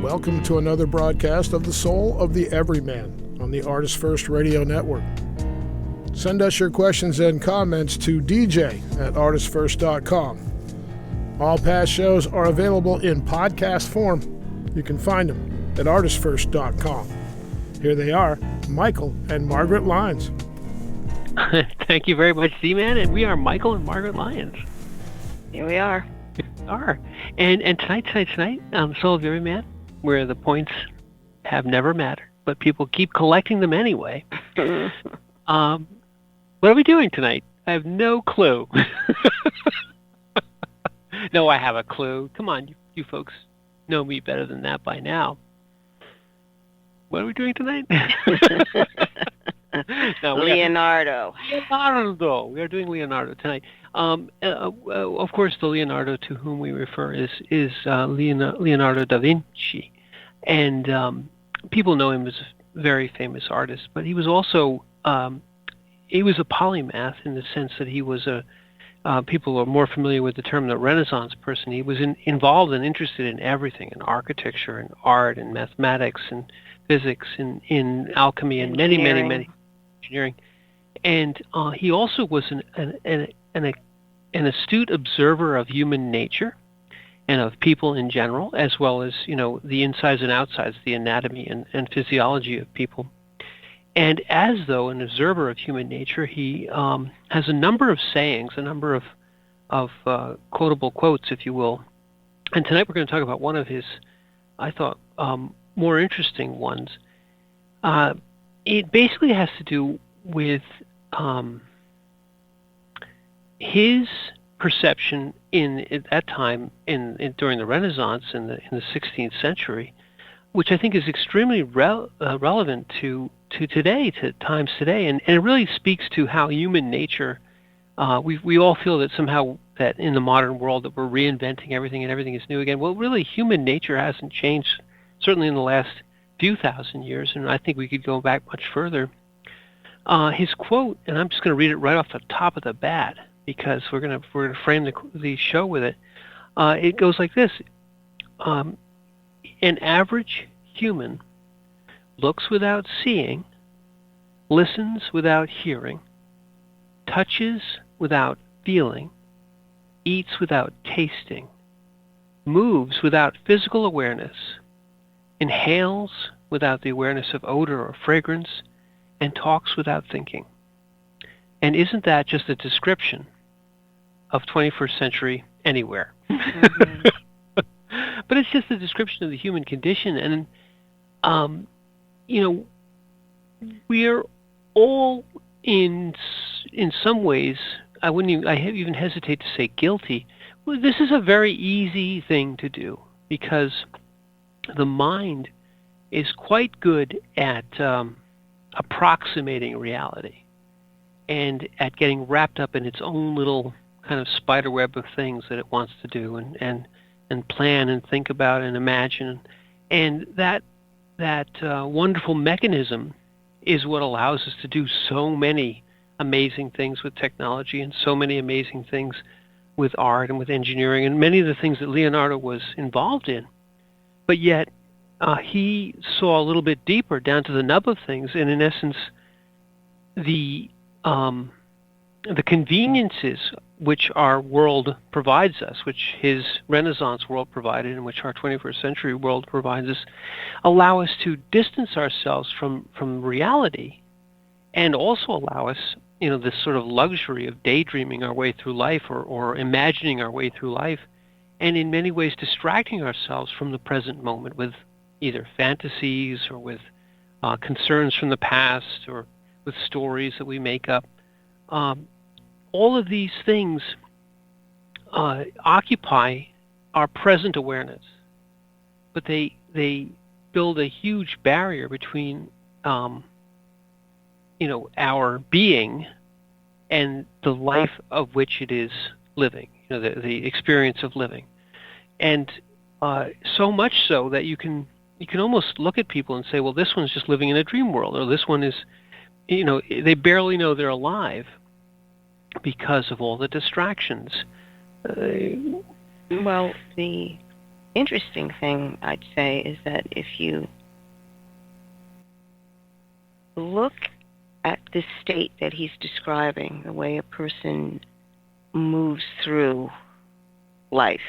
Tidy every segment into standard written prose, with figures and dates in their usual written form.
Welcome to another broadcast of The Soul of the Everyman on the ArtistFirst Radio Network. Send us your questions and comments to dj@artistfirst.com. All past shows are available in podcast form. You can find them at artistfirst.com. Here they are, Michael and Margaret Lyons. Thank you very much, Z-Man, and we are Michael and Margaret Lyons. Here we are. And tonight, Soul of Everyman, where the points have never mattered, but people keep collecting them anyway. What are we doing tonight? I have no clue. No, I have a clue. Come on, you folks know me better than that by now. What are we doing tonight? No, Leonardo. Leonardo. We are doing Leonardo tonight. Of course, the Leonardo to whom we refer is Leonardo da Vinci, and people know him as a very famous artist. But he was also he was a polymath in the sense that he was a people are more familiar with the term the Renaissance person. He was involved and interested in everything, in architecture and art and mathematics and physics and in alchemy and many engineering. And he also was an astute observer of human nature and of people in general, as well as, the insides and outsides, the anatomy and physiology of people. And as though an observer of human nature, he has a number of sayings, a number of quotable quotes, if you will. And tonight we're going to talk about one of his, I thought, more interesting ones. It basically has to do with his perception at that time during the Renaissance in the 16th century, which I think is extremely relevant to today, to times today, and it really speaks to how human nature. We all feel that somehow that in the modern world that we're reinventing everything and everything is new again. Well, really, human nature hasn't changed, certainly in the last few thousand years, and I think we could go back much further. His quote, and I'm just going to read it right off the top of the bat because we're going to frame the show with it. It goes like this: an average human looks without seeing, listens without hearing, touches without feeling, eats without tasting, moves without physical awareness, inhales without the awareness of odor or fragrance, and talks without thinking. And isn't that just a description of 21st century anywhere? Mm-hmm. But it's just a description of the human condition, and we're all in some ways. I even hesitate to say guilty. Well, this is a very easy thing to do because the mind is quite good at approximating reality and at getting wrapped up in its own little kind of spider web of things that it wants to do and plan and think about and imagine. And that wonderful mechanism is what allows us to do so many amazing things with technology and so many amazing things with art and with engineering and many of the things that Leonardo was involved in. But yet, he saw a little bit deeper down to the nub of things, and in essence, the conveniences which our world provides us, which his Renaissance world provided, and which our 21st century world provides us, allow us to distance ourselves from reality, and also allow us, this sort of luxury of daydreaming our way through life or imagining our way through life, and in many ways distracting ourselves from the present moment with either fantasies or with concerns from the past or with stories that we make up. All of these things occupy our present awareness, but they build a huge barrier between our being and the life of which it is living, the experience of living. And so much so that you can almost look at people and say, well, this one's just living in a dream world, or this one is, they barely know they're alive because of all the distractions. Well, the interesting thing I'd say is that if you look at the state that he's describing, the way a person moves through life,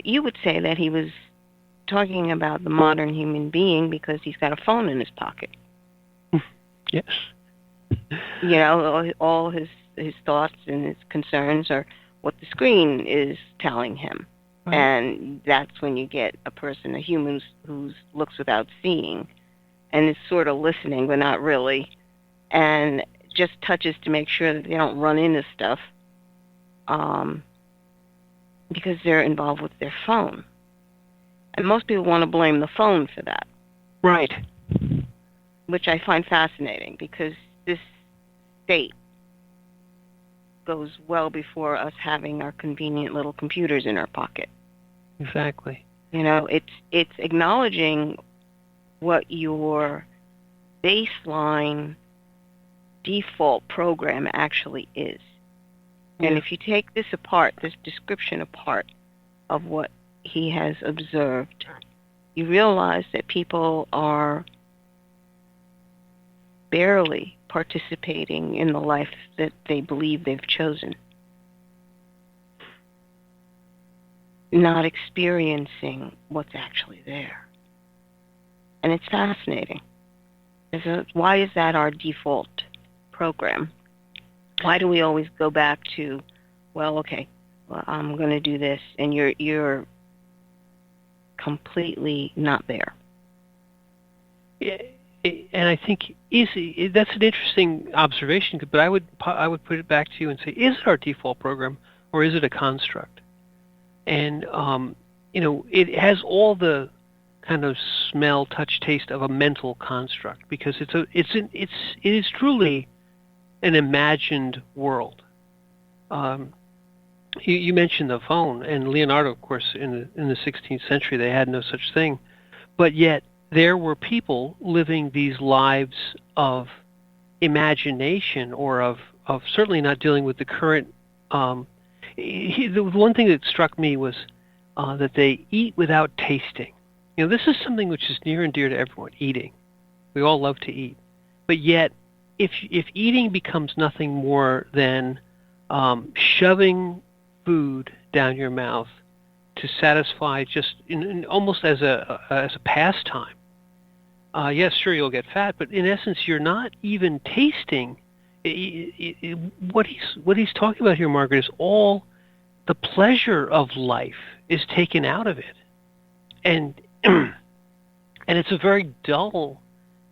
you would say that he was talking about the modern human being because he's got a phone in his pocket. Yes. You know, all his thoughts and his concerns are what the screen is telling him. Right. And that's when you get a person, a human who looks without seeing and is sort of listening but not really, and just touches to make sure that they don't run into stuff because they're involved with their phone. And most people want to blame the phone for that. Right. Which I find fascinating because this state goes well before us having our convenient little computers in our pocket. Exactly. You know, it's acknowledging what your baseline default program actually is. Yeah. And if you take this apart, this description apart of what he has observed, you realize that people are barely participating in the life that they believe they've chosen. Not experiencing what's actually there. And it's fascinating. Why is that our default program? Why do we always go back to, well, okay, well, I'm going to do this, and you're completely not there? Yeah, and I think that's an interesting observation. But I would put it back to you and say, is it our default program or is it a construct? And it has all the kind of smell, touch, taste of a mental construct because it is truly an imagined world. You mentioned the phone, and Leonardo, of course, in the 16th century, they had no such thing, but yet there were people living these lives of imagination or of certainly not dealing with the current. The one thing that struck me was that they eat without tasting. You know, this is something which is near and dear to everyone, eating. We all love to eat. But yet, if eating becomes nothing more than shoving food down your mouth to satisfy just almost as a pastime, yes, sure, you'll get fat, but in essence, you're not even tasting. What he's talking about here, Margaret, is all the pleasure of life is taken out of it, and it's a very dull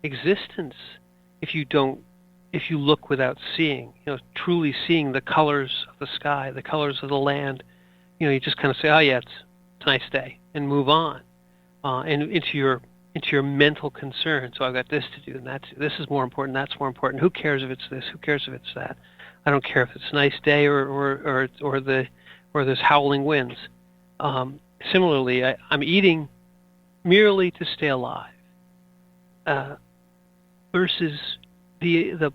existence if you look without seeing. You know, truly seeing the colors of the sky, the colors of the land. You know, you just kind of say, "Oh yeah, it's a nice day," and move on, and into your mental concern. So I've got this to do, and that. This is more important. That's more important. Who cares if it's this? Who cares if it's that? I don't care if it's a nice day or there's howling winds. Similarly, I'm eating merely to stay alive, versus the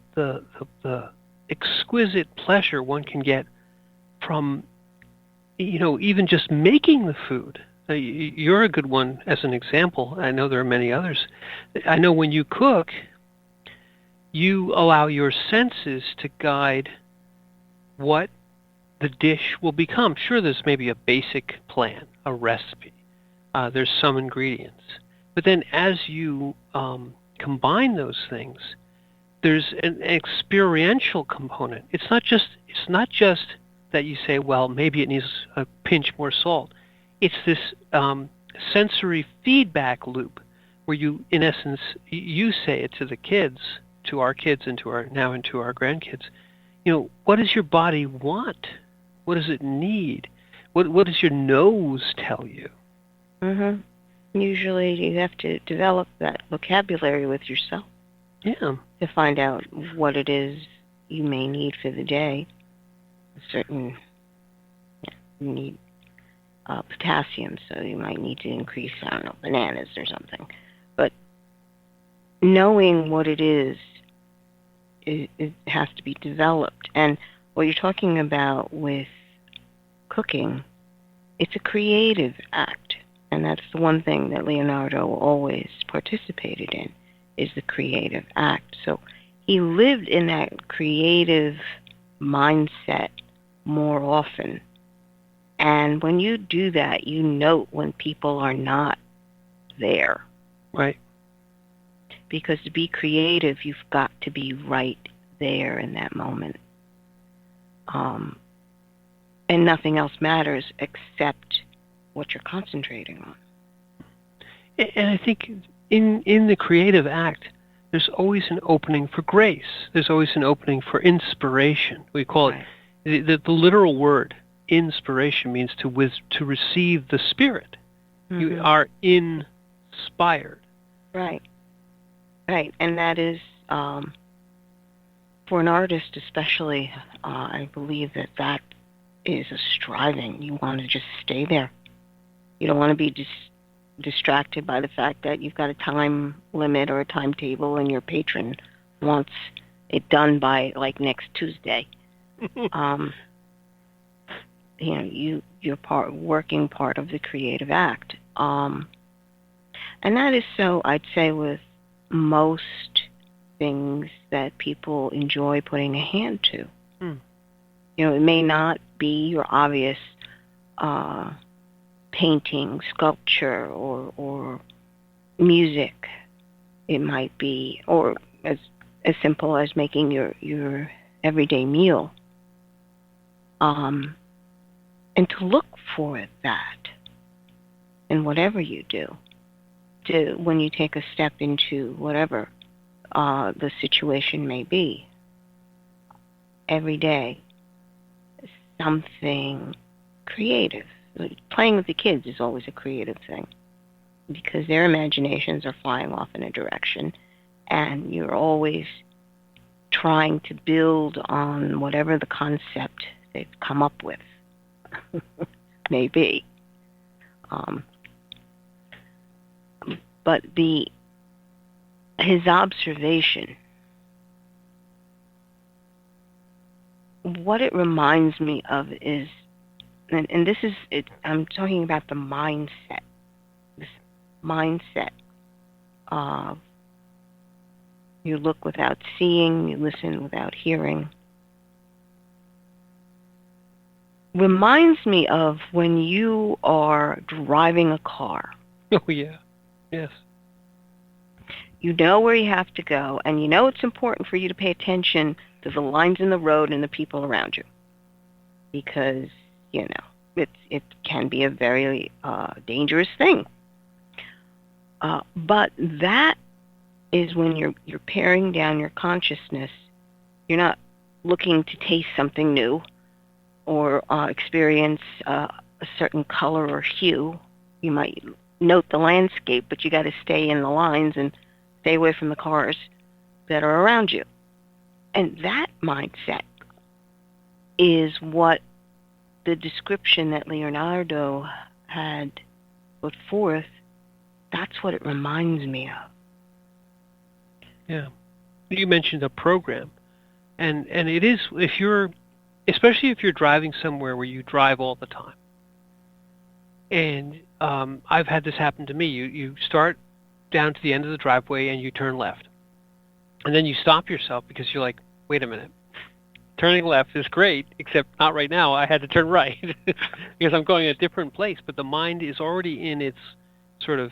exquisite pleasure one can get from, even just making the food. You're a good one as an example. I know there are many others. I know when you cook, you allow your senses to guide what the dish will become. Sure, there's maybe a basic plan, a recipe. There's some ingredients. But then as you combine those things, there's an experiential component. It's not just that you say, well, maybe it needs a pinch more salt. It's this sensory feedback loop where you, in essence, you say it to the kids, to our kids, and to our grandkids. What does your body want? What does it need? What does your nose tell you? Mm-hmm. Usually, you have to develop that vocabulary with yourself. Yeah. To find out what it is you may need for the day. You need potassium, so you might need to increase, bananas or something. But knowing what it is, it has to be developed. And what you're talking about with cooking it's a creative act. And that's the one thing that Leonardo always participated in, is the creative act. So he lived in that creative mindset more often. And when you do that, you note when people are not there. Right. Because to be creative, you've got to be right there in that moment. And nothing else matters except what you're concentrating on. And I think in the creative act, there's always an opening for grace. There's always an opening for inspiration. We call Right. it, the literal word, inspiration, means to receive the Spirit. Mm-hmm. You are inspired. Right. Right. And that is, for an artist especially, I believe that is a striving. You want to just stay there. You don't want to be distracted by the fact that you've got a time limit or a timetable and your patron wants it done by like next Tuesday. You're working part of the creative act. And that is so, I'd say, with most things that people enjoy putting a hand to. It may not be your obvious painting, sculpture, or music. It might be, or as simple as making your everyday meal. And to look for that in whatever you do, when you take a step into whatever the situation may be. Every day, something creative. Playing with the kids is always a creative thing because their imaginations are flying off in a direction, and you're always trying to build on whatever the concept they've come up with may be. But his observation, what it reminds me of is, and this is it. I'm talking about the mindset. This mindset of you look without seeing, you listen without hearing. Reminds me of when you are driving a car. Oh, yeah. Yes. You know where you have to go, and you know it's important for you to pay attention to the lines in the road and the people around you. Because, it can be a very dangerous thing. But that is when you're paring down your consciousness. You're not looking to taste something new or experience a certain color or hue. You might note the landscape, but you got to stay in the lines and stay away from the cars that are around you. And that mindset is what the description that Leonardo had put forth, that's what it reminds me of. Yeah. You mentioned a program. And it is, especially if you're driving somewhere where you drive all the time. And I've had this happen to me. You start down to the end of the driveway and you turn left. And then you stop yourself because you're like, wait a minute. Turning left is great, except not right now. I had to turn right because I'm going a different place. But the mind is already in its sort of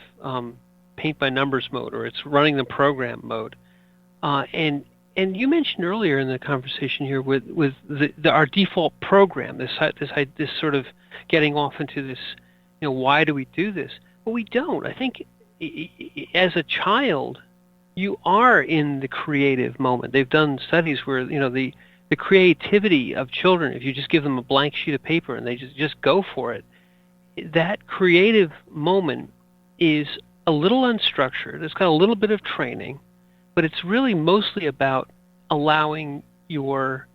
paint by numbers mode, or it's running the program mode. And you mentioned earlier in the conversation here with our default program, this sort of getting off into this, why do we do this? But we don't. I think as a child, you are in the creative moment. They've done studies where the creativity of children, if you just give them a blank sheet of paper and they just go for it, that creative moment is a little unstructured. It's got a little bit of training, but it's really mostly about allowing your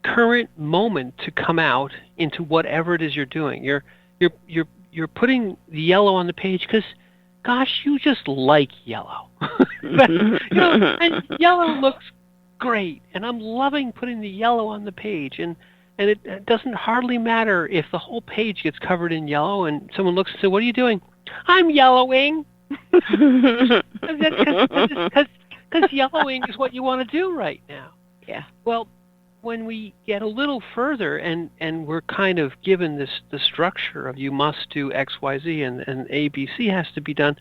current moment to come out into whatever it is you're doing. You're putting the yellow on the page because, gosh, you just like yellow. And yellow looks great, and I'm loving putting the yellow on the page. And And it doesn't hardly matter if the whole page gets covered in yellow and someone looks and says, "What are you doing?" "I'm yellowing." Because yellowing is what you want to do right now. Yeah. Well, when we get a little further and we're kind of given the structure of you must do X, Y, Z, and A, B, C has to be done,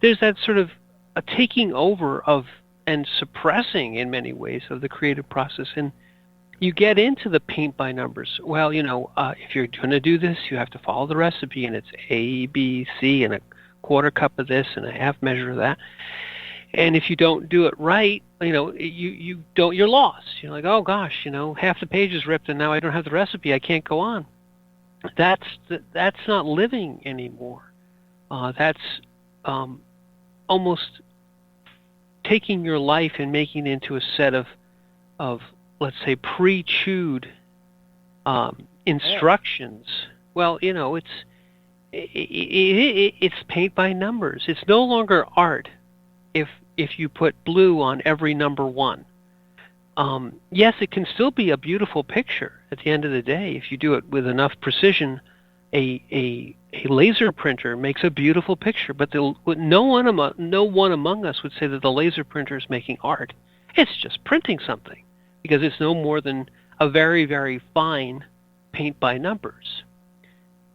there's that sort of a taking over of and suppressing in many ways of the creative process. And you get into the paint by numbers. Well, if you're going to do this, you have to follow the recipe, and it's A, B, C, and a quarter cup of this and a half measure of that. And if you don't do it right, you're lost. You're like, oh gosh, half the page is ripped, and now I don't have the recipe. I can't go on. That's not living anymore. That's almost taking your life and making it into a set of let's say pre-chewed instructions. Well, it's paint by numbers. It's no longer art if you put blue on every number one. Yes, it can still be a beautiful picture at the end of the day if you do it with enough precision. A laser printer makes a beautiful picture, but no one among us would say that the laser printer is making art. It's just printing something, because it's no more than a very, very fine paint by numbers.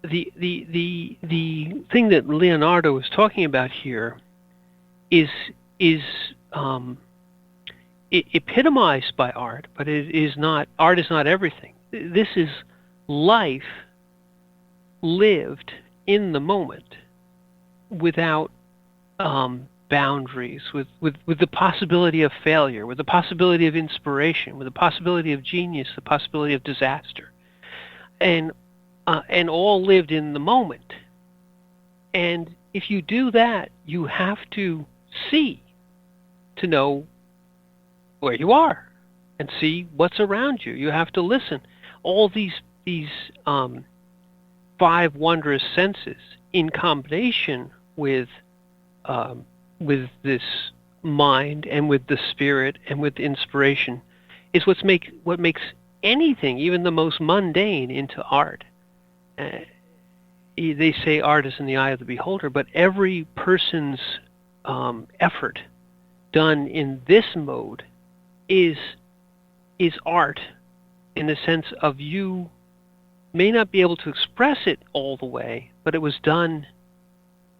The thing that Leonardo is talking about here is epitomized by art, but it is not. Art is not everything. This is life lived in the moment, without boundaries, with the possibility of failure, with the possibility of inspiration, with the possibility of genius, the possibility of disaster, and all lived in the moment. And if you do that, you have to see to know where you are and see what's around you. You have to listen. All these five wondrous senses in combination with this mind and with the spirit and with inspiration is what makes anything, even the most mundane, into art. They say art is in the eye of the beholder, but every person's effort done in this mode is art, in the sense of you may not be able to express it all the way, but it was done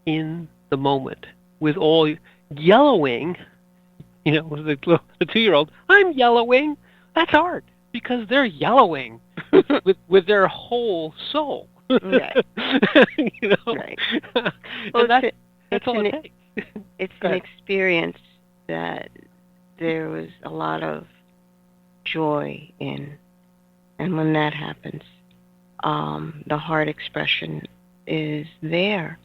in the moment with all yellowing. The 2-year-old, "I'm yellowing." That's art, because they're yellowing with their whole soul. Right. Right. Well, that's all it takes. It's an experience that there was a lot of joy in, and when that happens, the heart expression is there,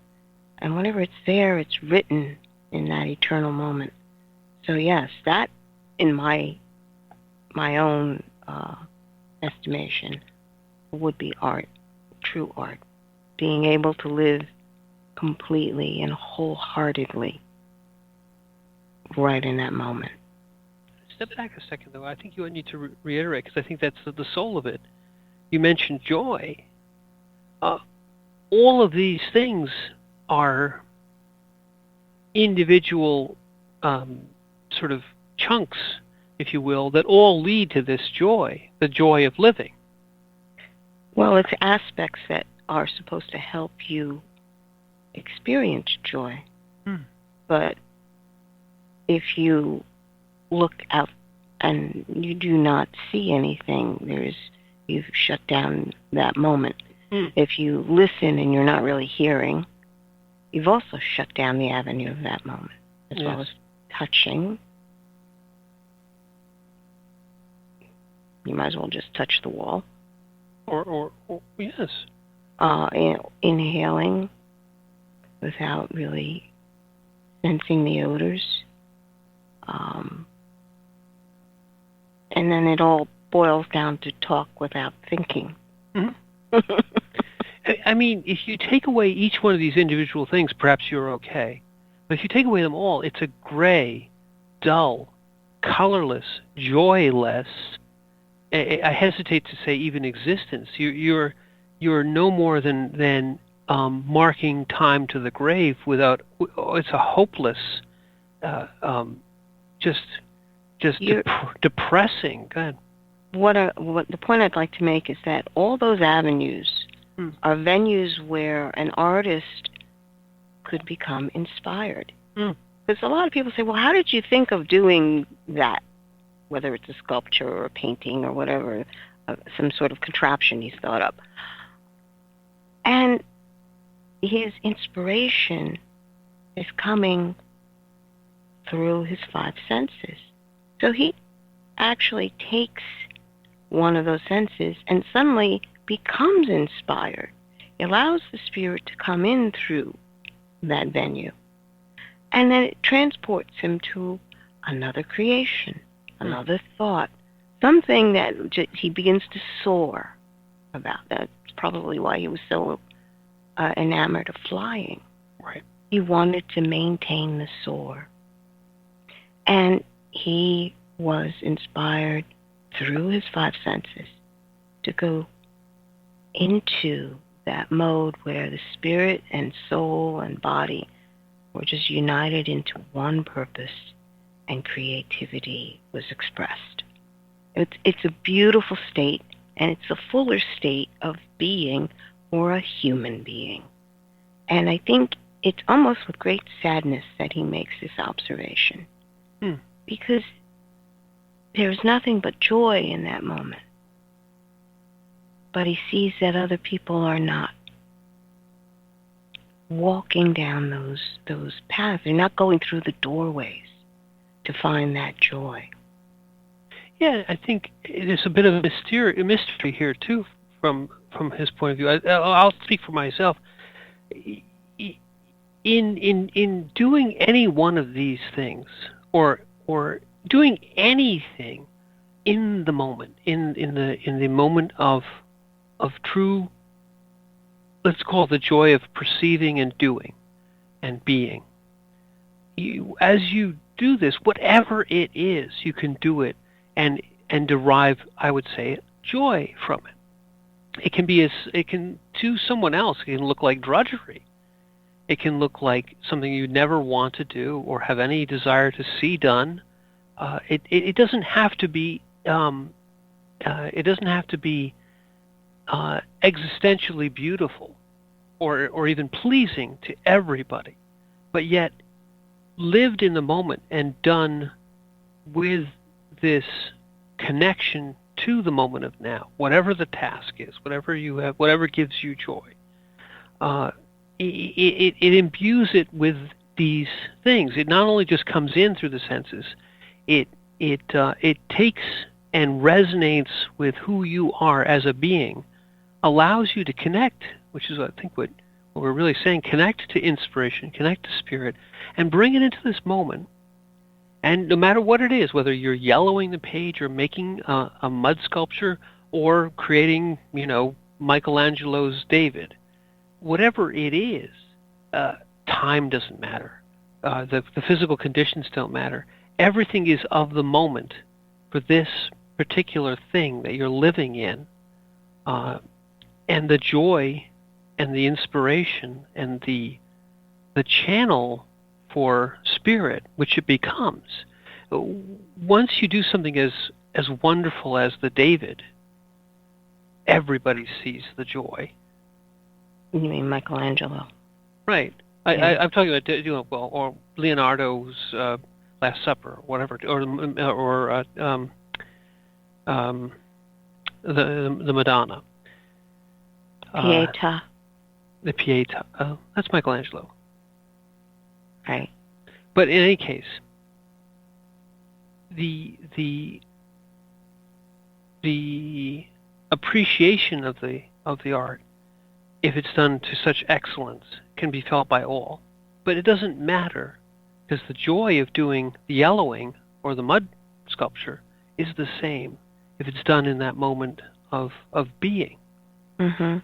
and whenever it's there, it's written in that eternal moment. So yes, that, in my own estimation, would be art, true art, being able to live completely and wholeheartedly right in that moment. Step back a second, though. I think you need to reiterate, because I think that's the soul of it. You mentioned joy. All of these things are individual sort of chunks, if you will, that all lead to this joy, the joy of living. Well, it's aspects that are supposed to help you experience joy. But if you look out and you do not see anything, you've shut down that moment. If you listen and you're not really hearing, you've also shut down the avenue of that moment, as well as touching. You might as well just touch the wall. Or yes. Inhaling without really sensing the odors. And then it all boils down to talk without thinking. I mean, if you take away each one of these individual things, perhaps you're okay. But if you take away them all, it's a gray, dull, colorless, joyless I hesitate to say even existence. You're no more than marking time to the grave without. It's a hopeless, just depressing. Go ahead. What the point I'd like to make is that all those avenues are venues where an artist could become inspired. Because a lot of people say, well, how did you think of doing that? Whether it's a sculpture or a painting or whatever, some sort of contraption he's thought up. And his inspiration is coming through his five senses. So he actually takes one of those senses and suddenly becomes inspired. He allows the spirit to come in through that venue. And then it transports him to another creation, another thought, something that he begins to soar about. That's probably why he was so enamored of flying. Right. He wanted to maintain the soar. And he was inspired through his five senses to go into that mode where the spirit and soul and body were just united into one purpose, and creativity was expressed. It's a beautiful state, and it's a fuller state of being for a human being. And I think it's almost with great sadness that he makes this observation. Because there's nothing but joy in that moment. But he sees that other people are not walking down those paths. They're not going through the doorways to find that joy. Yeah, I think there's a bit of a mystery here too, from his point of view. I'll speak for myself. In doing any one of these things, or doing anything in the moment, in the moment of true, let's call it the joy of perceiving and doing and being. As you do this, whatever it is, you can do it and derive, I would say, joy from it. It can to someone else, it can look like drudgery. It can look like something you never want to do or have any desire to see done. It doesn't have to be. It doesn't have to be existentially beautiful or even pleasing to everybody, but yet lived in the moment and done with this connection to the moment of now, whatever the task is, whatever you have, whatever gives you joy. It imbues it with these things. It not only just comes in through the senses, it takes and resonates with who you are as a being, allows you to connect, which is, I think, what we're really saying, connect to inspiration, connect to spirit, and bring it into this moment. And no matter what it is, whether you're yellowing the page or making a mud sculpture or creating, Michelangelo's David, whatever it is, time doesn't matter. The physical conditions don't matter. Everything is of the moment for this particular thing that you're living in. And the joy and the inspiration and the channel for spirit, which it becomes. Once you do something as wonderful as the David, everybody sees the joy. You mean Michelangelo? Right. Yeah. I'm talking about or Leonardo's Last Supper, or whatever, or the Madonna. Pietà. The Pietà. That's Michelangelo. Right. But in any case, the appreciation of the art, if it's done to such excellence, can be felt by all. But it doesn't matter, because the joy of doing the yellowing or the mud sculpture is the same if it's done in that moment of being. Mm-hmm. And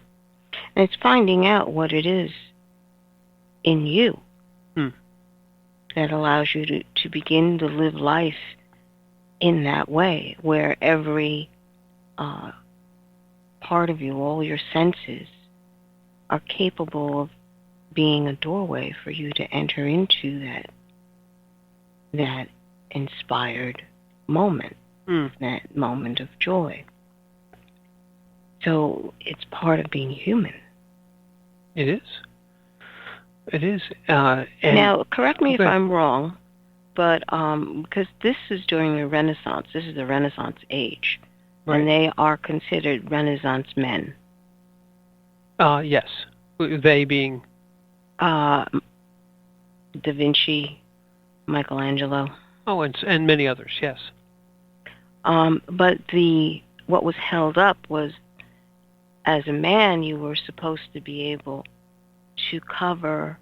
it's finding out what it is in you that allows you to begin to live life in that way, where every uh, part of you, all your senses, are capable of being a doorway for you to enter into that inspired moment, that moment of joy. So it's part of being human. It is. It is. Now, correct me if I'm wrong, but because this is during the Renaissance, this is the Renaissance age, right. and they are considered Renaissance men. Yes. They being? Da Vinci, Michelangelo. Oh, and many others, yes. But what was held up was, as a man, you were supposed to be able to cover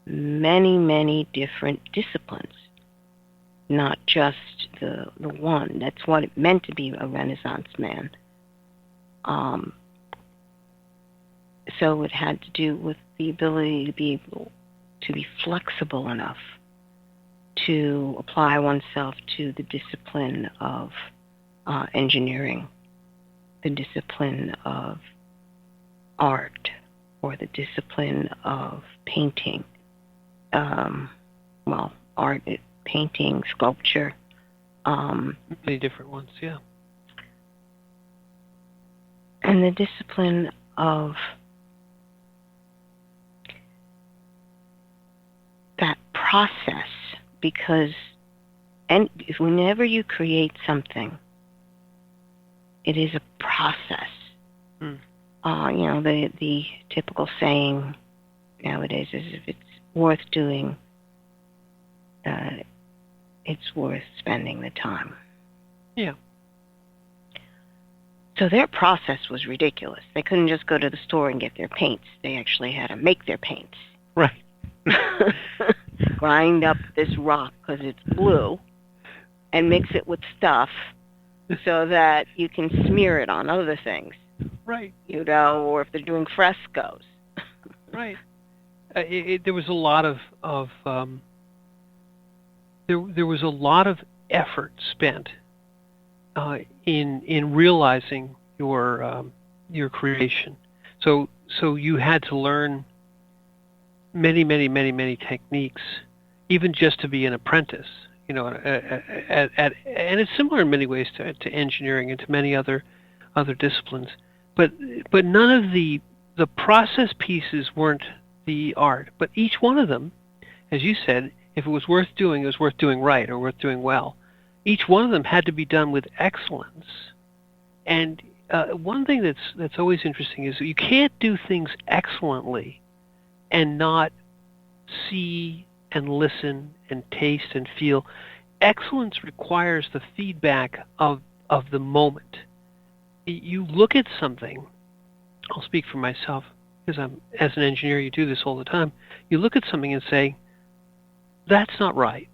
many, many different disciplines, not just the one. That's what it meant to be a Renaissance man. So it had to do with the ability to be able to be flexible enough to apply oneself to the discipline of engineering, the discipline of art, or the discipline of painting. Art, painting, sculpture. Many different ones, yeah. And the discipline of that process, because whenever you create something, it is a process. The typical saying nowadays is, if it's worth doing, it's worth spending the time. Yeah. So their process was ridiculous. They couldn't just go to the store and get their paints. They actually had to make their paints. Right. Grind up this rock because it's blue and mix it with stuff so that you can smear it on other things. Right. Or if they're doing frescoes. Right. There was a lot of there was a lot of effort spent in realizing your creation. So you had to learn many techniques, even just to be an apprentice. And it's similar in many ways to engineering and to many other disciplines. But none of the process pieces weren't the art. But each one of them, as you said, if it was worth doing, it was worth doing right or worth doing well. Each one of them had to be done with excellence. And one thing that's always interesting is that you can't do things excellently and not see and listen and taste and feel. Excellence requires the feedback of the moment. You look at something, I'll speak for myself, because as an engineer, you do this all the time. You look at something and say, that's not right,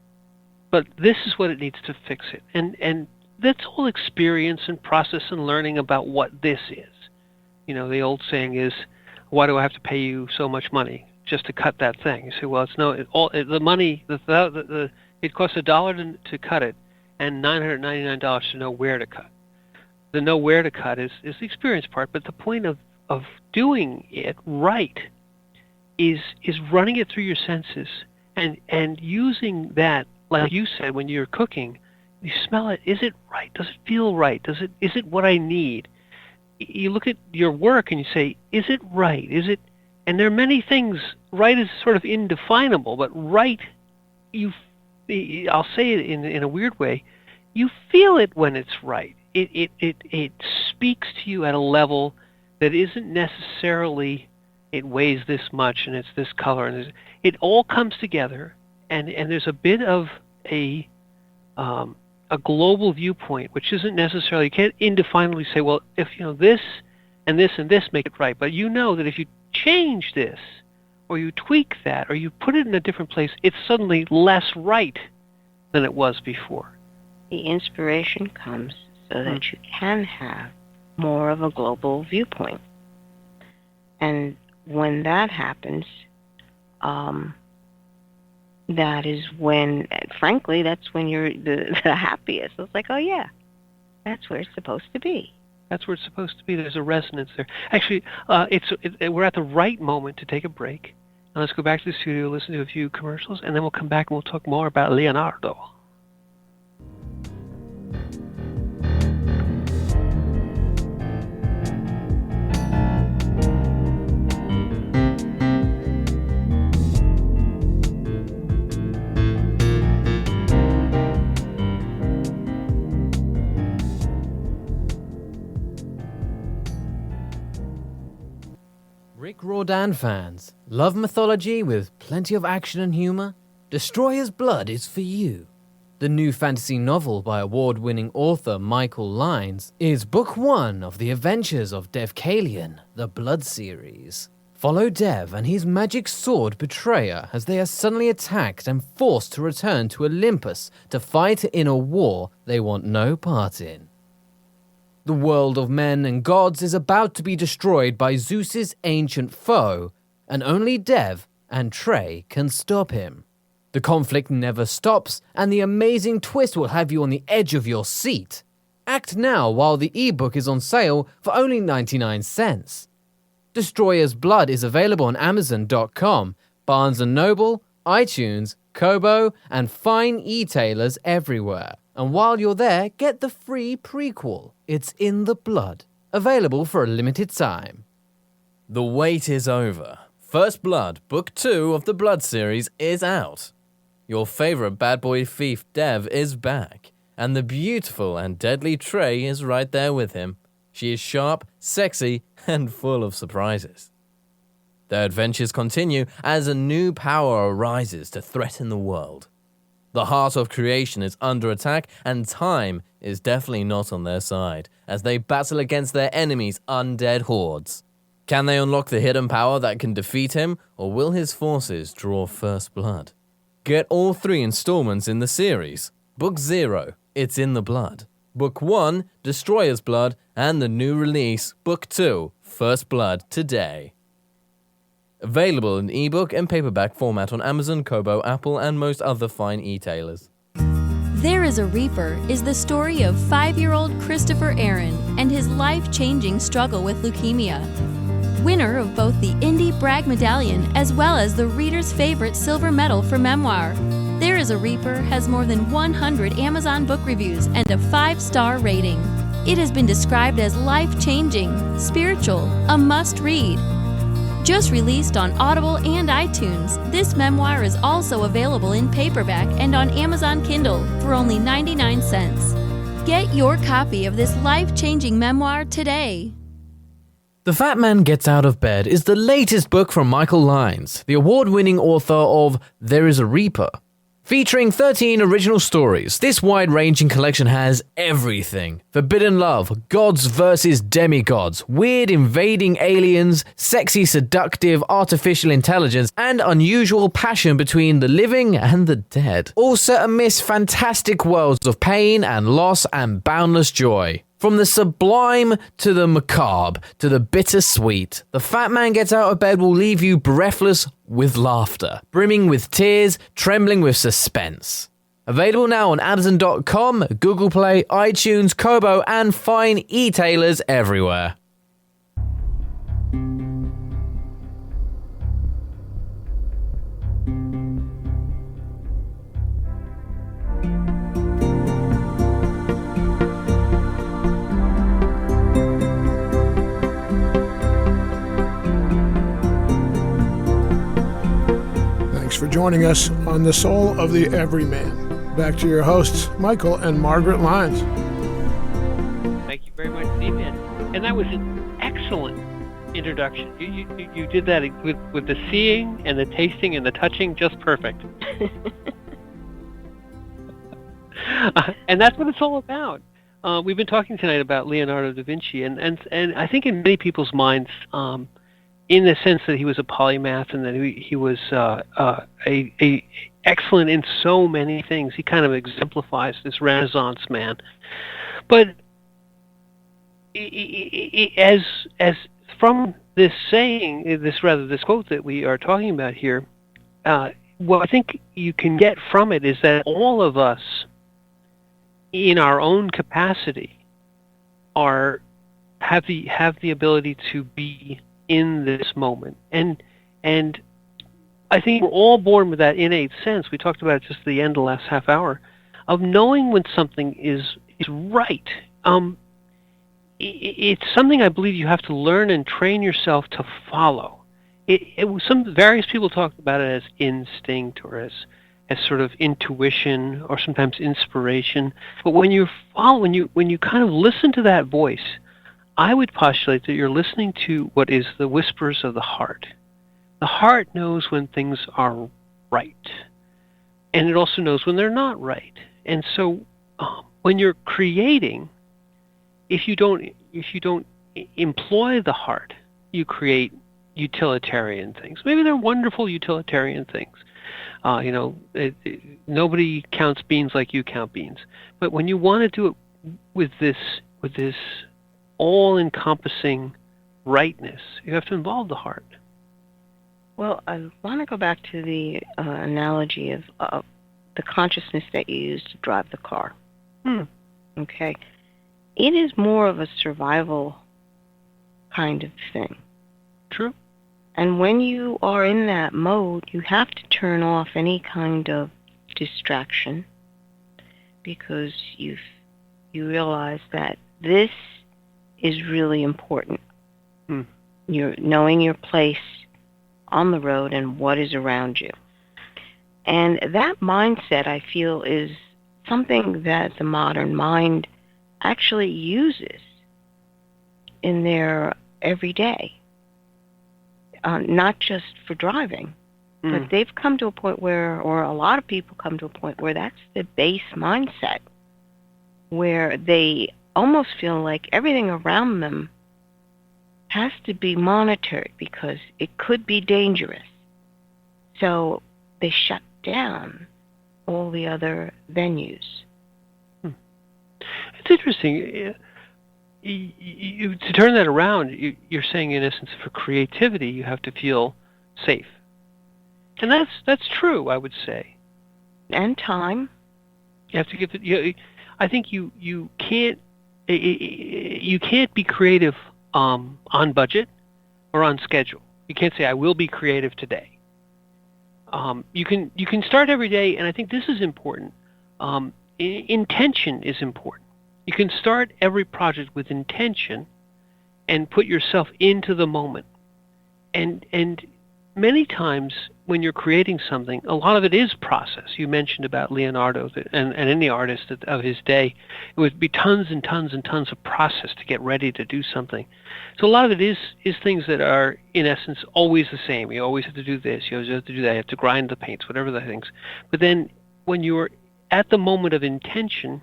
but this is what it needs to fix it. And that's all experience and process and learning about what this is. The old saying is, why do I have to pay you so much money just to cut that thing? You say, well, the money, it costs $1 to cut it and $999 to know where to cut. The know where to cut is the experience part, but the point of doing it right is running it through your senses and using that, like you said, when you're cooking, you smell it. Is it right? Does it feel right? Is it what I need? You look at your work and you say, is it right? Is it? And there are many things. Right is sort of indefinable, but right, I'll say it in a weird way, you feel it when it's right. It speaks to you at a level that isn't necessarily, it weighs this much and it's this color, and it all comes together, and there's a bit of a global viewpoint, which isn't necessarily, you can't indefinably say, well, if this and this and this make it right, but that if you change this or you tweak that or you put it in a different place, it's suddenly less right than it was before. The inspiration comes so that you can have more of a global viewpoint. And when that happens, that is when, frankly, that's when you're the happiest. It's like, oh yeah, that's where it's supposed to be. That's where it's supposed to be. There's a resonance there. Actually, we're at the right moment to take a break. And let's go back to the studio, listen to a few commercials, and then we'll come back and we'll talk more about Leonardo. Rick Riordan fans, love mythology with plenty of action and humor? Destroyer's Blood is for you. The new fantasy novel by award-winning author Michael Lynes is book 1 of the adventures of Dev Kalian, the Blood series. Follow Dev and his magic sword Betrayer as they are suddenly attacked and forced to return to Olympus to fight in a war they want no part in. The world of men and gods is about to be destroyed by Zeus's ancient foe, and only Dev and Trey can stop him. The conflict never stops, and the amazing twist will have you on the edge of your seat. Act now while the ebook is on sale for only 99 cents. Destroyer's Blood is available on Amazon.com, Barnes & Noble, iTunes, Kobo, and fine e-tailers everywhere. And while you're there, get the free prequel, It's in the Blood, available for a limited time. The wait is over. First Blood, Book 2 of the Blood series is out. Your favorite bad boy thief Dev is back, and the beautiful and deadly Trey is right there with him. She is sharp, sexy, and full of surprises. Their adventures continue as a new power arises to threaten the world. The heart of creation is under attack, and time is definitely not on their side, as they battle against their enemies' undead hordes. Can they unlock the hidden power that can defeat him, or will his forces draw first blood? Get all 3 installments in the series. Book 0, It's in the Blood. Book 1, Destroyer's Blood, and the new release, Book 2, First Blood, today. Available in ebook and paperback format on Amazon, Kobo, Apple, and most other fine e-tailers. There is a Reaper is the story of 5-year-old Christopher Aaron and his life-changing struggle with leukemia. Winner of both the Indie Brag Medallion as well as the reader's favorite silver medal for memoir, There is a Reaper has more than 100 Amazon book reviews and a 5-star rating. It has been described as life-changing, spiritual, a must-read. Just released on Audible and iTunes, this memoir is also available in paperback and on Amazon Kindle for only 99 cents. Get your copy of this life-changing memoir today. The Fat Man Gets Out of Bed is the latest book from Michael Lynes, the award-winning author of There is a Reaper. Featuring 13 original stories, this wide-ranging collection has everything. Forbidden love, gods versus demigods, weird invading aliens, sexy seductive artificial intelligence, and unusual passion between the living and the dead. All set amidst fantastic worlds of pain and loss and boundless joy. From the sublime to the macabre to the bittersweet, The Fat Man Gets Out of Bed will leave you breathless with laughter, brimming with tears, trembling with suspense. Available now on Amazon.com, Google Play, iTunes, Kobo, and fine e-tailers everywhere. Thanks for joining us on The Soul of the Everyman. Back to your hosts, Michael and Margaret Lynes. Thank you very much, Steve. And that was an excellent introduction. You did that with the seeing and the tasting and the touching just perfect. And that's what it's all about. We've been talking tonight about Leonardo da Vinci, and I think in many people's minds, in the sense that he was a polymath and that he was a excellent in so many things. He kind of exemplifies this Renaissance man. But as from this saying, this quote that we are talking about here, what I think you can get from it is that all of us, in our own capacity, are have the ability to be in this moment. And I think we're all born with that innate sense. We talked about it just at the end of the last half hour of knowing when something is right. It's something I believe you have to learn and train yourself to follow. Some various people talk about it as instinct or as sort of intuition or sometimes inspiration. But when you kind of listen to that voice, I would postulate that you're listening to what is the whispers of the heart. The heart knows when things are right, and it also knows when they're not right. And so, when you're creating, if you don't employ the heart, you create utilitarian things. Maybe they're wonderful utilitarian things. Nobody counts beans like you count beans. But when you want to do it with this all-encompassing rightness, you have to involve the heart. Well, I want to go back to the analogy of the consciousness that you use to drive the car. Okay. It is more of a survival kind of thing. True. And when you are in that mode, you have to turn off any kind of distraction because you realize that this is really important. You're knowing your place on the road and what is around you. And that mindset, I feel, is something that the modern mind actually uses in their everyday. Not just for driving, but they've come to a point where, or a lot of people come to a point where that's the base mindset, where they almost feel like everything around them has to be monitored because it could be dangerous. So they shut down all the other venues. It's interesting. To turn that around, you're saying, in essence, for creativity, you have to feel safe, and that's true. I would say, and time. You have to give it. I think you can't be creative on budget or on schedule. You can't say I will be creative today. You can start every day, and I think this is important. Intention is important. You can start every project with intention and put yourself into the moment. And many times when you're creating something, a lot of it is process. You mentioned about Leonardo and any artist of his day. It would be tons and tons and tons of process to get ready to do something. So a lot of it is things that are, in essence, always the same. You always have to do this. You always have to do that. You have to grind the paints, whatever the things. But then when you're at the moment of intention,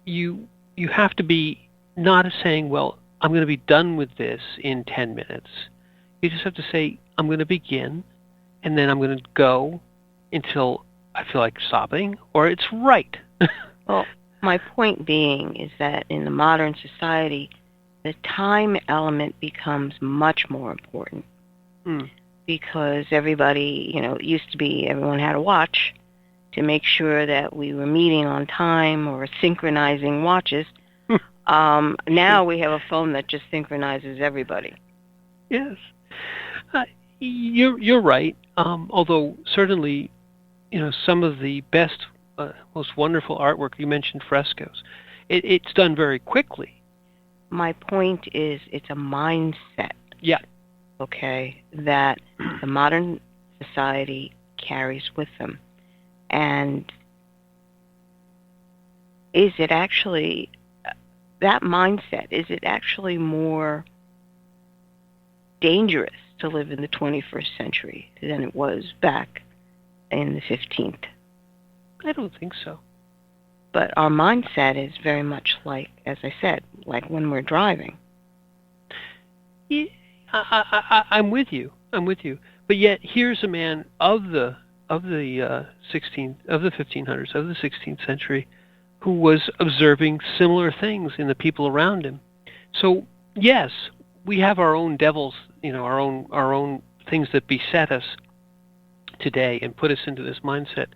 you have to be not saying, well, I'm going to be done with this in 10 minutes. You just have to say, I'm going to begin, and then I'm going to go until I feel like stopping, or it's right. Well, my point being is that in the modern society, the time element becomes much more important because everybody, it used to be everyone had a watch to make sure that we were meeting on time or synchronizing watches. Now we have a phone that just synchronizes everybody. Yes. You're right. Although certainly, some of the best, most wonderful artwork, you mentioned frescoes, it's done very quickly. My point is it's a mindset. Yeah. Okay, that the modern society carries with them. And is it actually, that mindset, is it actually more dangerous to live in the 21st century than it was back in the 15th? I don't think so. But our mindset is very much like, as I said, like when we're driving. Yeah, I'm with you. But yet, here's a man of the 1500s, of the 16th century, who was observing similar things in the people around him. So yes, we have our own devils, our own things that beset us today and put us into this mindset.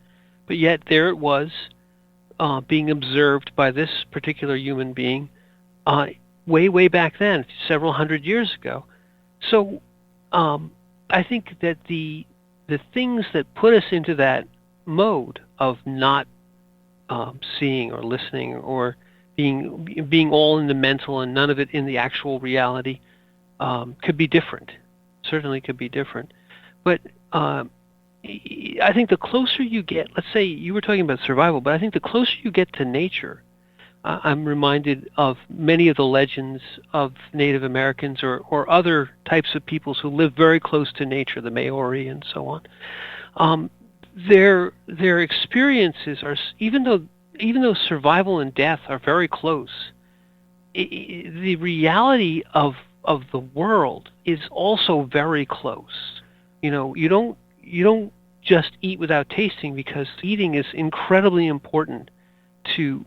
But yet there it was, being observed by this particular human being, way back then, several hundred years ago. So I think that the things that put us into that mode of not seeing or listening or being all in the mental and none of it in the actual reality could be different. Certainly could be different. But I think the closer you get, let's say you were talking about survival, but I think the closer you get to nature, I'm reminded of many of the legends of Native Americans or other types of peoples who live very close to nature, the Maori and so on. Their experiences are, even though survival and death are very close, the reality of the world is also very close. You don't just eat without tasting, because eating is incredibly important to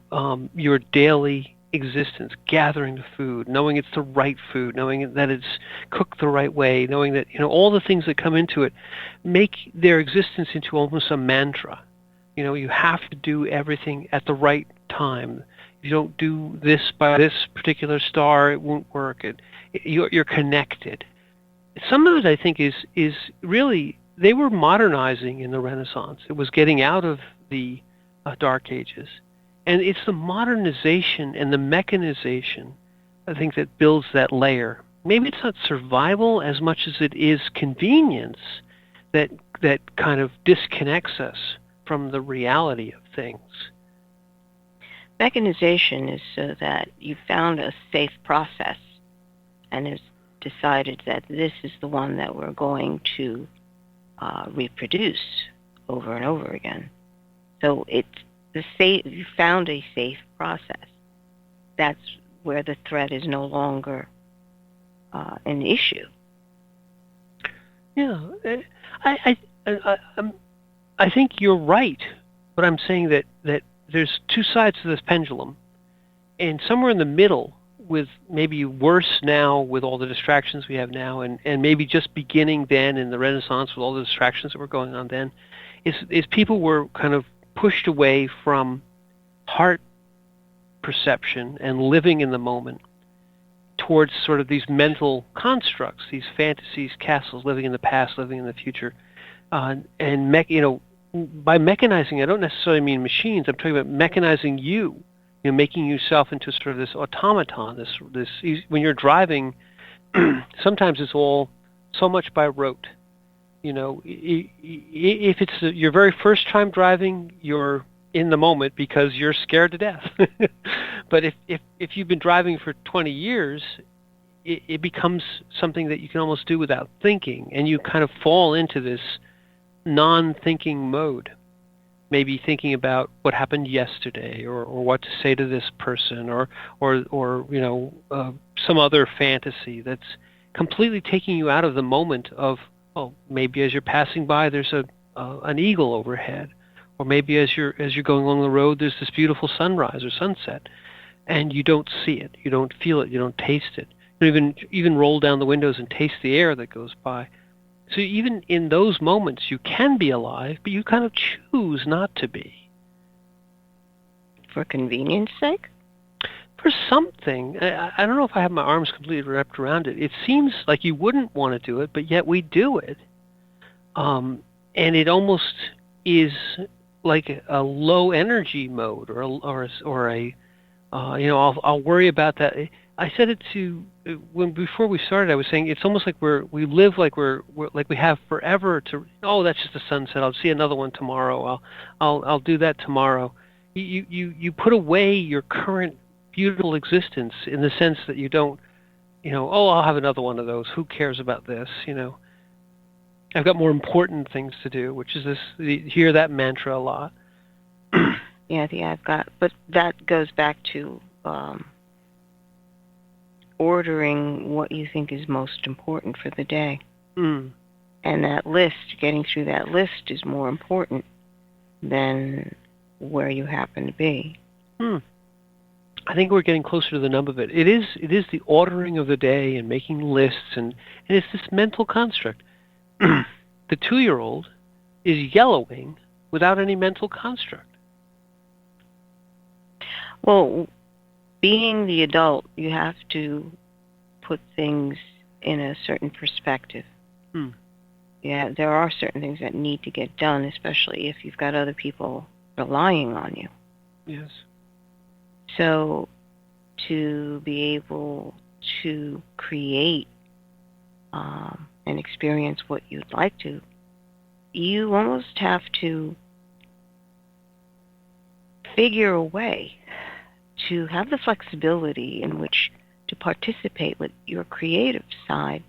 your daily existence, gathering the food, knowing it's the right food, knowing that it's cooked the right way, knowing that all the things that come into it make their existence into almost a mantra. You have to do everything at the right time. If you don't do this by this particular star, it won't work. You're connected. Some of it, I think, is really, they were modernizing in the Renaissance. It was getting out of the Dark Ages. And it's the modernization and the mechanization, I think, that builds that layer. Maybe it's not survival as much as it is convenience that kind of disconnects us from the reality of things. Mechanization is so that you found a safe process and has decided that this is the one that we're going to reproduce over and over again. So it's you found a safe process. That's where the threat is no longer an issue. Yeah, I think you're right, but I'm saying that there's two sides to this pendulum, and somewhere in the middle, with maybe worse now with all the distractions we have now, and maybe just beginning then in the Renaissance with all the distractions that were going on then, is people were kind of pushed away from heart perception and living in the moment towards sort of these mental constructs, these fantasies, castles, living in the past, living in the future. And by mechanizing, I don't necessarily mean machines. I'm talking about mechanizing you, making yourself into sort of this automaton. This when you're driving, sometimes it's all so much by rote. If it's your very first time driving, you're in the moment because you're scared to death. But if you've been driving for 20 years, it becomes something that you can almost do without thinking, and you kind of fall into this non-thinking mode. Maybe thinking about what happened yesterday, or what to say to this person, or some other fantasy that's completely taking you out of the moment of, well, maybe as you're passing by, there's an eagle overhead, or maybe as you're going along the road, there's this beautiful sunrise or sunset, and you don't see it, you don't feel it, you don't taste it. You don't even roll down the windows and taste the air that goes by. So even in those moments, you can be alive, but you kind of choose not to be. For convenience sake? For something. I don't know if I have my arms completely wrapped around it. It seems like you wouldn't want to do it, but yet we do it. And it almost is like a low energy mode, I'll worry about that. I said it to before we started. I was saying it's almost like we live like we're like we have forever to. Oh, that's just a sunset. I'll see another one tomorrow. I'll do that tomorrow. You put away your current beautiful existence in the sense that you don't. I'll have another one of those. Who cares about this? I've got more important things to do, which is this. Hear that mantra a lot. Yeah, but that goes back to ordering what you think is most important for the day. And that list, getting through that list, is more important than where you happen to be. I think we're getting closer to the nub of it. It is the ordering of the day and making lists, and it's this mental construct. The 2-year-old is yellowing without any mental construct. Well, being the adult, you have to put things in a certain perspective. Yeah, there are certain things that need to get done, especially if you've got other people relying on you. Yes. So to be able to create and experience what you'd like to, you almost have to figure a way to have the flexibility in which to participate with your creative side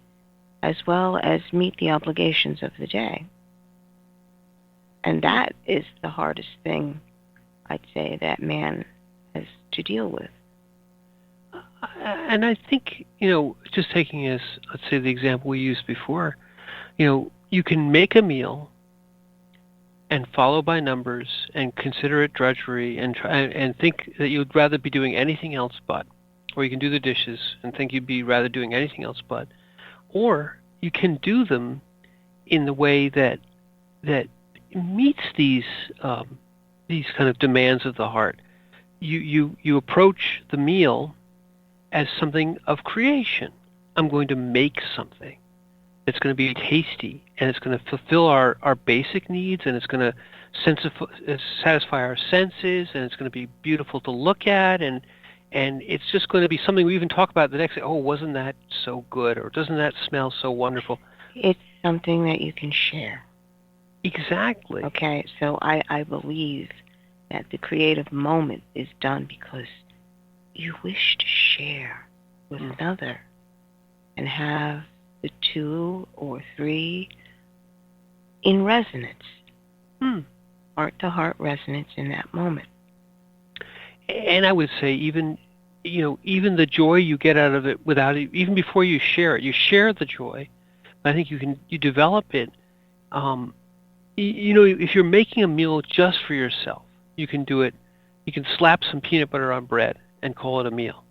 as well as meet the obligations of the day. And that is the hardest thing, I'd say, that man has to deal with. And I think, just taking as, let's say, the example we used before, you can make a meal and follow by numbers and consider it drudgery and try and think that you'd rather be doing anything else but, or you can do the dishes and think you'd be rather doing anything else but, or you can do them in the way that meets these kind of demands of the heart. You approach the meal as something of creation. I'm going to make something that's going to be tasty, and it's going to fulfill our basic needs, and it's going to satisfy our senses, and it's going to be beautiful to look at, and it's just going to be something we even talk about the next day. Oh, wasn't that so good? Or doesn't that smell so wonderful? It's something that you can share. Exactly. Okay, so I believe that the creative moment is done because you wish to share with another and have the two or three in resonance, heart-to-heart resonance in that moment. And I would say even the joy you get out of it even before you share the joy. I think you develop it. If you're making a meal just for yourself, you can do it. You can slap some peanut butter on bread and call it a meal.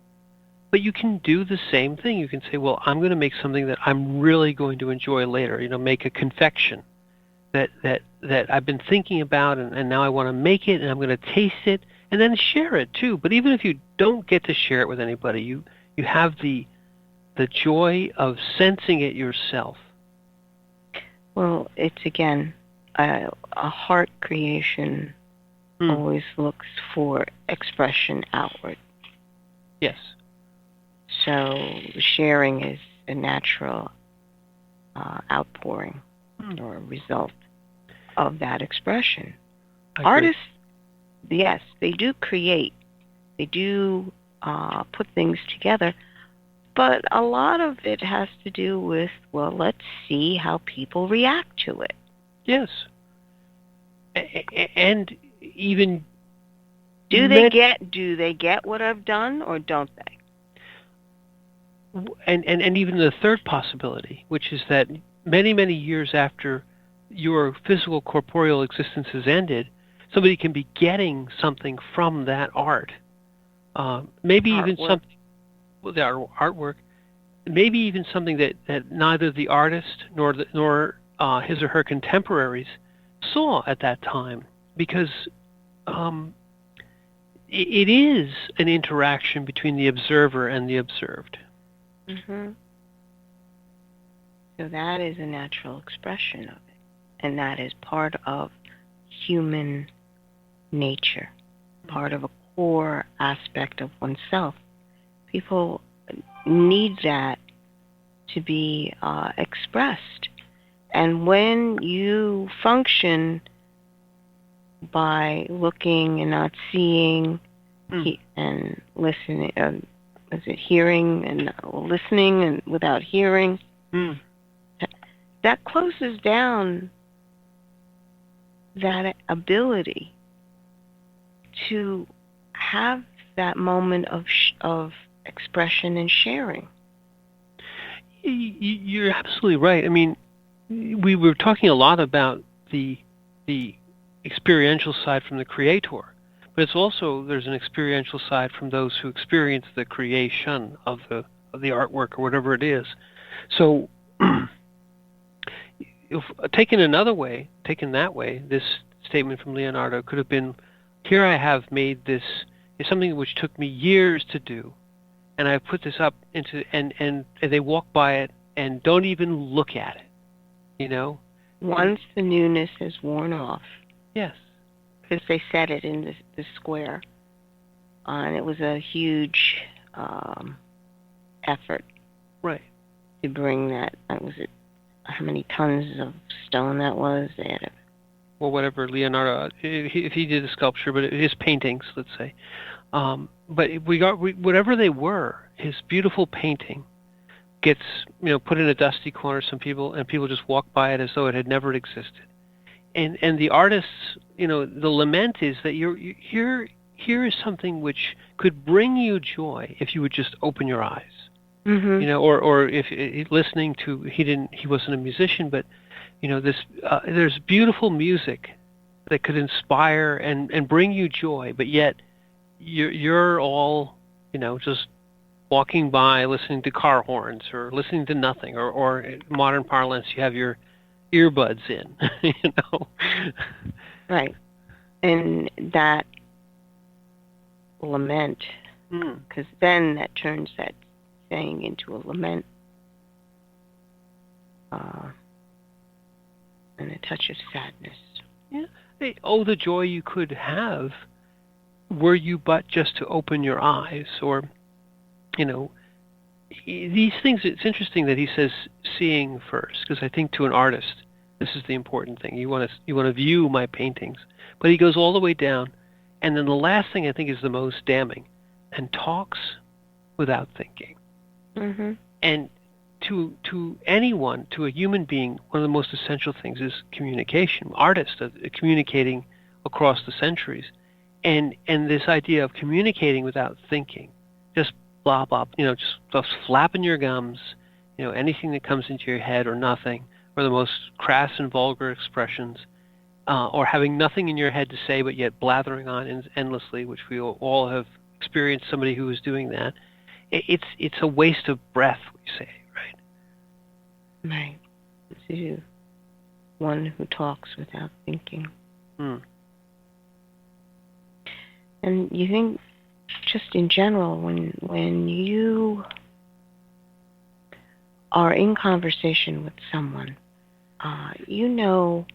But you can do the same thing. You can say, well, I'm going to make something that I'm really going to enjoy later. Make a confection that I've been thinking about, and now I want to make it, and I'm going to taste it, and then share it too. But even if you don't get to share it with anybody, you have the joy of sensing it yourself. Well, it's again a heart creation always looks for expression outward. Yes. So sharing is a natural outpouring or a result of that expression. Artists, yes, they do create. They do put things together. But a lot of it has to do with, well, let's see how people react to it. Yes. And even do they get what I've done, or don't they? And even the third possibility, which is that many, many years after your physical corporeal existence has ended, somebody can be getting something from that art. Maybe artwork. Even something, well, the artwork, maybe even something that neither the artist nor his or her contemporaries saw at that time, because it is an interaction between the observer and the observed. Mm-hmm. So that is a natural expression of it, and that is part of human nature, part of a core aspect of oneself. People need that to be expressed. And when you function by looking and not seeing and listening, is it hearing and listening and without hearing? That closes down that ability to have that moment of expression and sharing. You're absolutely right. I mean, we were talking a lot about the experiential side from the creator, but it's also, there's an experiential side from those who experience the creation of the artwork or whatever it is. So, if taken that way, this statement from Leonardo could have been, here I have made this is something which took me years to do, and I put this up into and they walk by it and don't even look at it. Once the newness has worn off, Yes. because they set it in the square, and it was a huge effort Right. to bring that. Was it how many tons of stone that was? They had Or whatever Leonardo, if he did a sculpture, but his paintings, let's say. But whatever they were, his beautiful painting gets put in a dusty corner. And people just walk by it as though it had never existed. And the artists, the lament is that here is something which could bring you joy if you would just open your eyes. Mm-hmm. Or if listening to he wasn't a musician, but there's beautiful music that could inspire and bring you joy, but yet you're all just walking by listening to car horns or listening to nothing, or in modern parlance you have your earbuds in. Right. And that lament, because then that turns that saying into a lament, and a touch of sadness. Yeah. Hey, oh, the joy you could have were you but just to open your eyes, or these things. It's interesting that he says seeing first, because I think to an artist this is the important thing. You want to view my paintings, but he goes all the way down, and then the last thing I think is the most damning, and talks without thinking. Mm-hmm. And to anyone, to a human being, one of the most essential things is communication. Artists are communicating across the centuries, and this idea of communicating without thinking, just blah blah, just flapping your gums, anything that comes into your head or nothing, or the most crass and vulgar expressions, or having nothing in your head to say but yet blathering on endlessly, which we all have experienced somebody who is doing that. It's a waste of breath, we say, right? Right. It's one who talks without thinking. And you think, just in general, when you are in conversation with someone, you know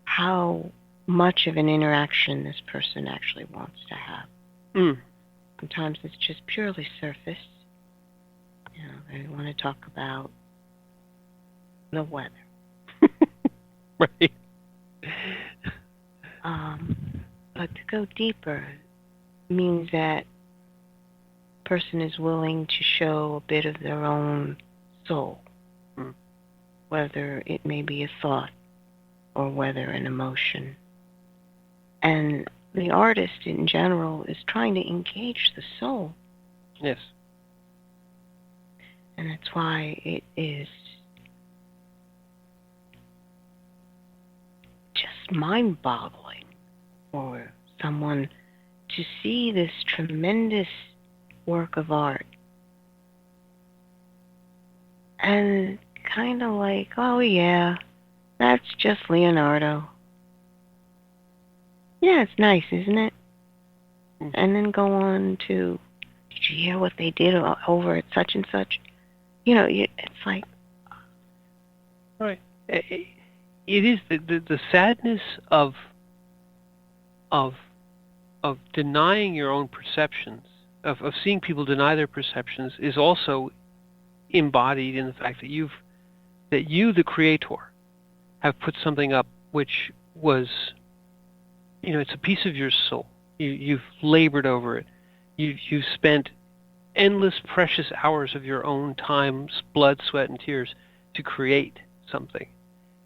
how much of an interaction this person actually wants to have. Sometimes it's just purely surface. They want to talk about the weather. Right. But to go deeper means that person is willing to show a bit of their own soul, whether it may be a thought or whether an emotion. And the artist in general is trying to engage the soul. Yes. And that's why it is just mind-boggling for someone to see this tremendous work of art and kind of like, oh yeah, that's just Leonardo. Yeah, it's nice, isn't it? And then go on to, did you hear what they did over at such and such? It's like... Right. It is the sadness of denying your own perceptions, of seeing people deny their perceptions, is also embodied in the fact that you, the creator, have put something up which was, it's a piece of your soul. You've labored over it. You've spent endless precious hours of your own time, blood, sweat, and tears to create something.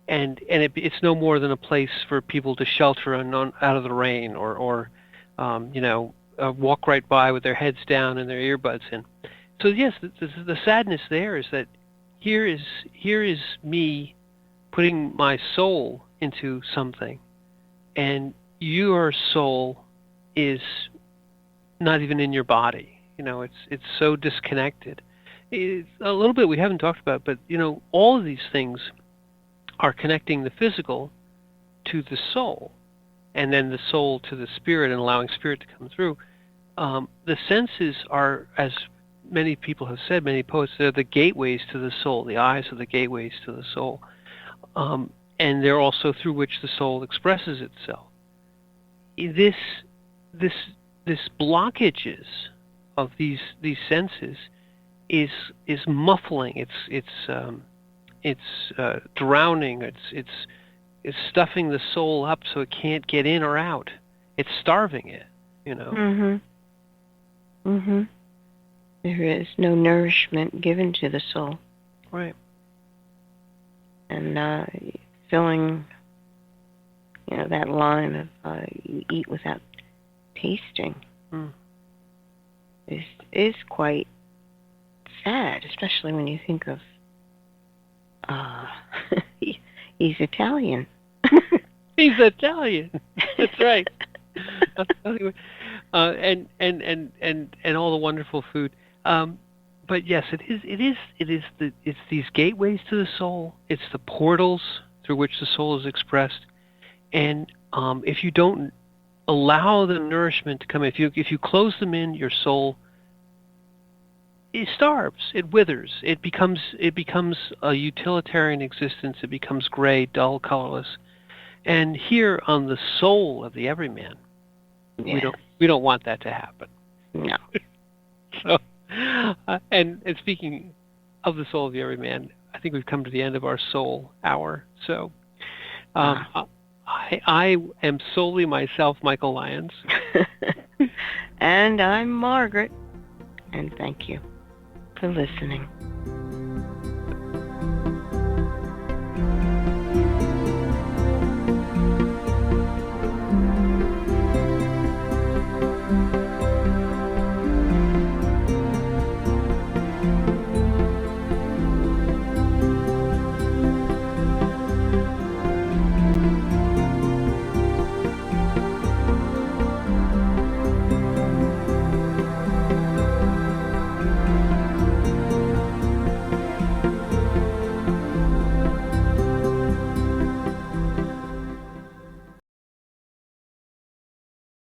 And it's no more than a place for people to shelter out of the rain, or walk right by with their heads down and their earbuds in. So yes, the sadness there is that here is me putting my soul into something, and your soul is not even in your body. It's so disconnected. It's a little bit we haven't talked about, but all of these things are connecting the physical to the soul, and then the soul to the spirit, and allowing spirit to come through. the senses are, as many people have said, many poets, they're the gateways to the soul. The eyes are the gateways to the soul, and they're also through which the soul expresses itself. This blockages of these senses is muffling. It's drowning. It's stuffing the soul up so it can't get in or out. It's starving it. There is no nourishment given to the soul. Right. And filling, that line of you eat without tasting is quite sad, especially when you think of he's Italian. He's Italian. That's right. And all the wonderful food. But yes, it's these gateways to the soul. It's the portals through which the soul is expressed. And if you don't allow the nourishment to come in, if you close them in, your soul, it starves, it withers, it becomes a utilitarian existence. It becomes gray, dull, colorless. And here on the soul of the Everyman, Yes. we don't want that to happen. No. So, and speaking of the soul of the Everyman, I think we've come to the end of our soul hour. So, I am solely myself, Michael Lyons. And I'm Margaret. And thank you for listening.